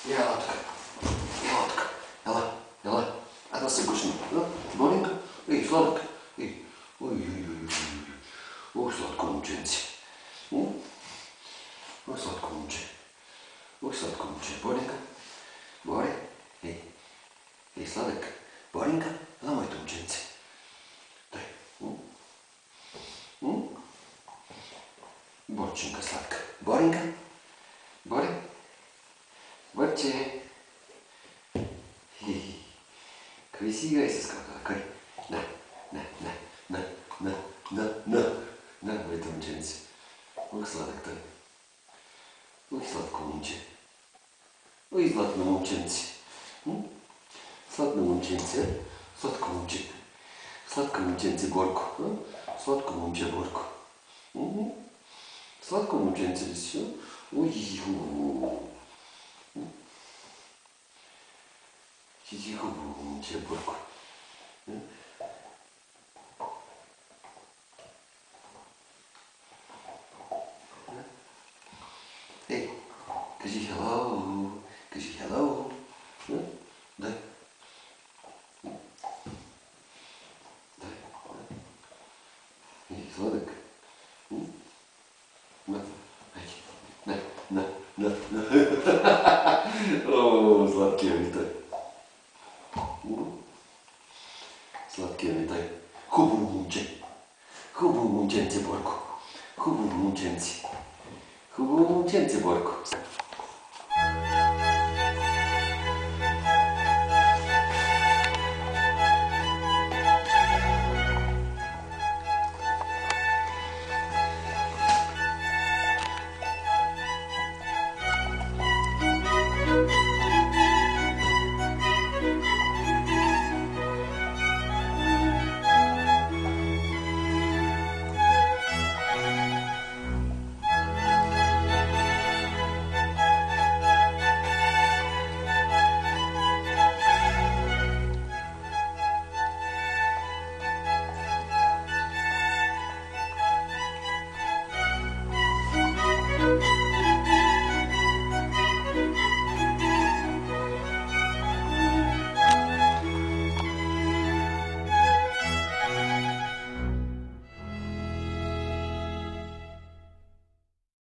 Ялатка. Ялатка. Ела. Ела. А да се гушни. Боринка. Ей, сладък. Ей. Ой. Ох, сладко момченце. Ох, сладко момче. Ох, сладко момче. Боринка. Боре. Ей. Ей, сладък. Боринка. Ела, моето момченце. Дай. Борчинка сладка. Боринка. Боре. Борче. Кой си играй с капата? Кой? На, моето момченце. Ох, сладък той. Ой, сладко момче. Ой, златно момченце. Сладко момченце. Сладко момче. Сладко момченце Борко. Сладко момче Борко. Сладко момченце ли си? Ой, си хубаво момче Борко. Ей, кажи hello. Кажи hello. Дай. Дай. Ей, сладък. На. О, сладкия ми той. Сладкия ми той. Хубаво момче. Хубаво момченце Борко. Хубаво момченце. Хубаво момченце Борко.